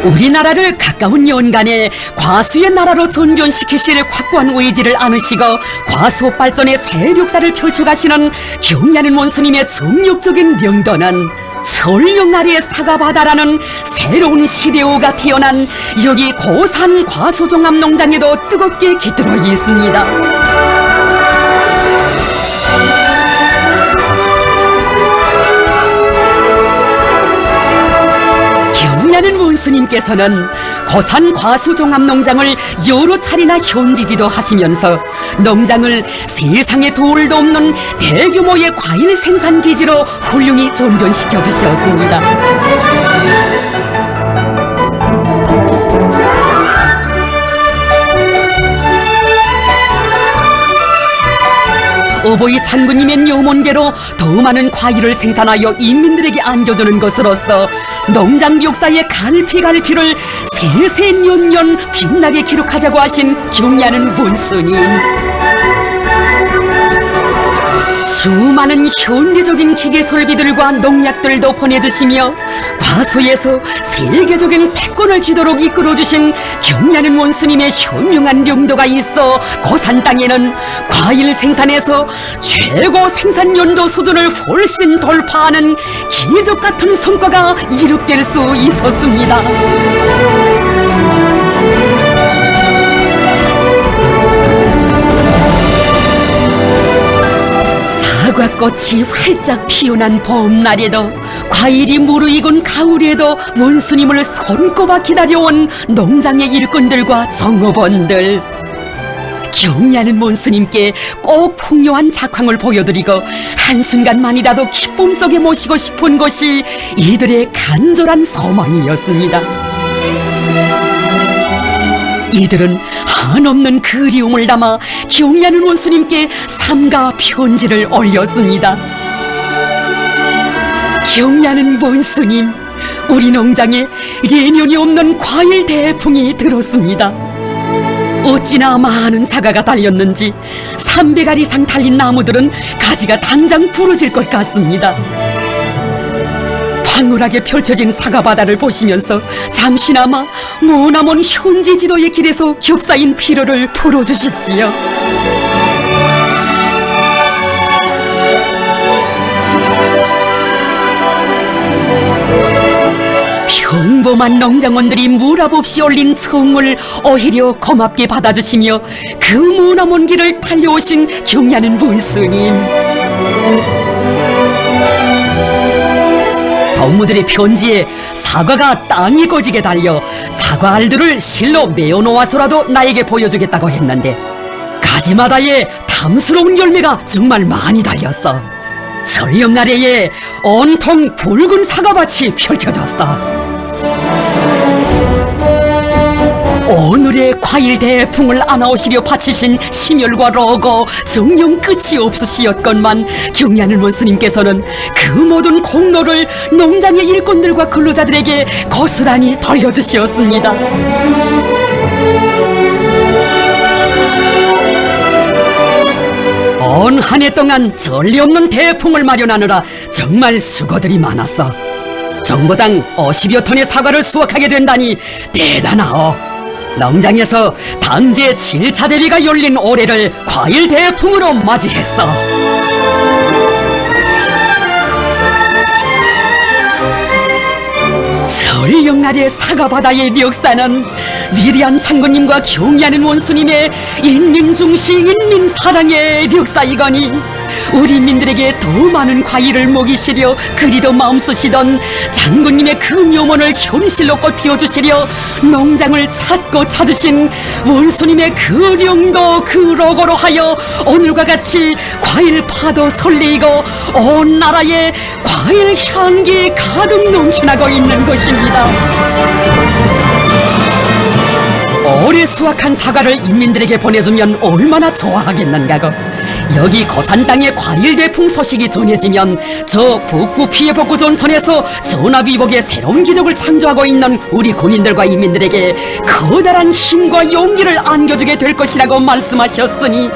우리나라를 가까운 연간에 과수의 나라로 전변시키실 확고한 의지를 안으시고 과수업 발전의 새 역사를 펼쳐가시는 경야는 원스님의 정력적인 영도는 철령 아래의 사과바다라는 새로운 시대호가 태어난 여기 고산 과수종합농장에도 뜨겁게 깃들어 있습니다. 경야는 원스님께서는 고산 과수종합농장을 여러 차례나 현지지도 하시면서 농장을 세상에 도울도 없는 대규모의 과일 생산기지로 훌륭히 전변시켜 주셨습니다. 어버이 장군님의 묘문계로 더 많은 과일을 생산하여 인민들에게 안겨주는 것으로서 농장 역사의 갈피갈피를 세세년년 빛나게 기록하자고 하신 경야는 문스님. 수많은 현대적인 기계 설비들과 농약들도 보내주시며 과수에서 세계적인 패권을 쥐도록 이끌어주신 경야는 원스님의 현명한 용도가 있어 고산 땅에는 과일 생산에서 최고 생산 연도 수준을 훨씬 돌파하는 기적 같은 성과가 이룩될 수 있었습니다. 사과꽃이 활짝 피어난 봄날에도 과일이 무르익은 가을에도 원스님을 손꼽아 기다려온 농장의 일꾼들과 정업원들. 경야는 원스님께 꼭 풍요한 작황을 보여드리고 한순간만이라도 기쁨 속에 모시고 싶은 것이 이들의 간절한 소망이었습니다. 이들은 한없는 그리움을 담아 경야는 원스님께 삼가 편지를 올렸습니다. 경야는 원스님, 우리 농장에 예년이 없는 과일 대풍이 들었습니다. 어찌나 많은 사과가 달렸는지 300알 이상 달린 나무들은 가지가 당장 부러질 것 같습니다. 황홀하게 펼쳐진 사과바다를 보시면서 잠시나마 머나먼 현지 지도의 길에서 겹사인 피로를 풀어주십시오. 평범한 농장원들이 무랍 없이 올린 청을 오히려 고맙게 받아주시며 그 머나먼 길을 달려오신 경야는 문스님. 동무들의 편지에 사과가 땅이 꺼지게 달려 사과알들을 실로 메어놓아서라도 나에게 보여주겠다고 했는데 가지마다에 탐스러운 열매가 정말 많이 달렸어. 철령 아래에 온통 붉은 사과밭이 펼쳐졌어. 오늘의 과일 대풍을 안아오시려 바치신 심혈과 로고 정녕 끝이 없으시었건만 경야는 원스님께서는 그 모든 공로를 농장의 일꾼들과 근로자들에게 고스란히 돌려주시었습니다. 온 한 해 동안 전례 없는 대풍을 마련하느라 정말 수고들이 많았어. 정보당 50여 톤의 사과를 수확하게 된다니 대단하오. 농장에서 당제 7차 대회가 열린 올해를 과일 대풍으로 맞이했어. 철령 아래 사과바다의 역사는 위대한 장군님과 경야는 원수님의 인민중시 인민사랑의 역사이거니 우리 인민들에게 더 많은 과일을 먹이시려 그리도 마음쓰시던 장군님의 그 묘문을 현실로 꽃피워 주시려 농장을 찾고 찾으신 원수님의 그 령도 그 로고로 하여 오늘과 같이 과일 파도 설레이고 온 나라에 과일 향기 가득 넘쳐나고 있는 것입니다. 올해 수확한 사과를 인민들에게 보내주면 얼마나 좋아하겠는가고. 여기 고산 땅의 과일 대풍 소식이 전해지면 저 북부 피해복구 전선에서 전화위복의 새로운 기적을 창조하고 있는 우리 군인들과 인민들에게 커다란 힘과 용기를 안겨주게 될 것이라고 말씀하셨으니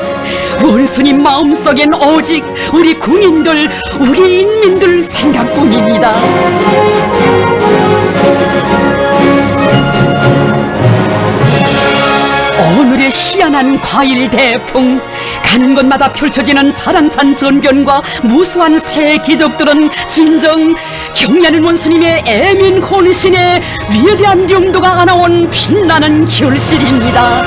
원수님 마음속엔 오직 우리 군인들, 우리 인민들 생각뿐입니다. 오늘의 희한한 과일 대풍, 가는 곳마다 펼쳐지는 자랑찬 전변과 무수한 새 기적들은 진정 경애하는 원수님의 애민 혼신의 위대한 용도가 안아온 빛나는 결실입니다.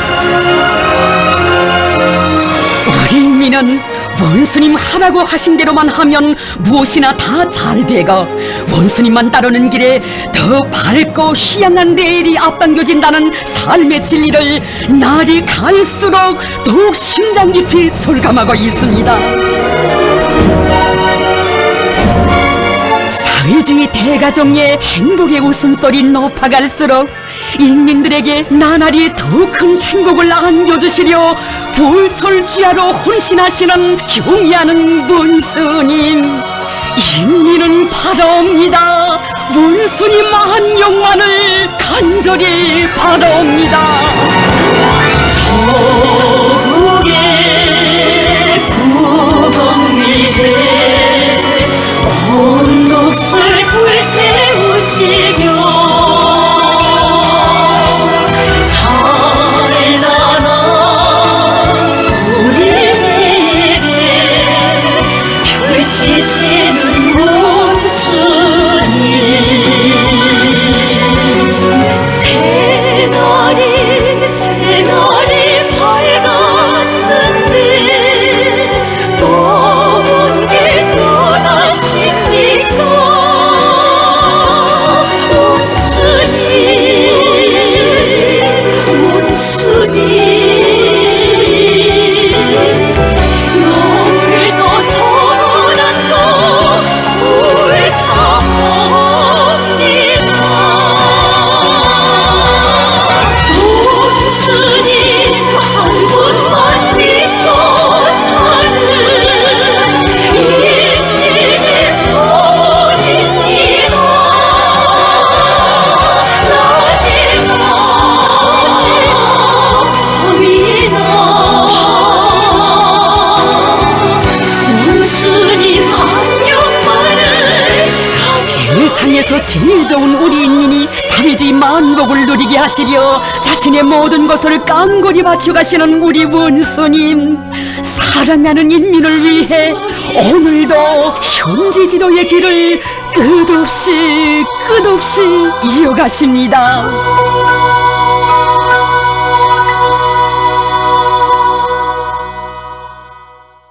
우리 인민은 원수님 하라고 하신 대로만 하면 무엇이나 다 잘 되고 원수님만 따르는 길에 더 밝고 희양한 내일이 앞당겨진다는 삶의 진리를 날이 갈수록 더욱 심장 깊이 절감하고 있습니다. 사회주의 대가정의 행복의 웃음소리 높아갈수록 인민들에게 나날이 더 큰 행복을 안겨주시려 불철주야로 헌신하시는 경애하는 원수님, 인민은 바라옵니다. 원수님 안녕만을 간절히 바라옵니다. 조국의 부흥 위해 온 몫을 불태우시며 지시는 원수님, 새날이 밝았는데 또 먼 길 떠나십니까? 원수님 세상에서 제일 좋은 우리 인민이 사회주의 만복을 누리게 하시려 자신의 모든 것을 깡그리 바쳐가시는 우리 원수님, 사랑하는 인민을 위해 오늘도 현지 지도의 길을 끝없이 이어가십니다.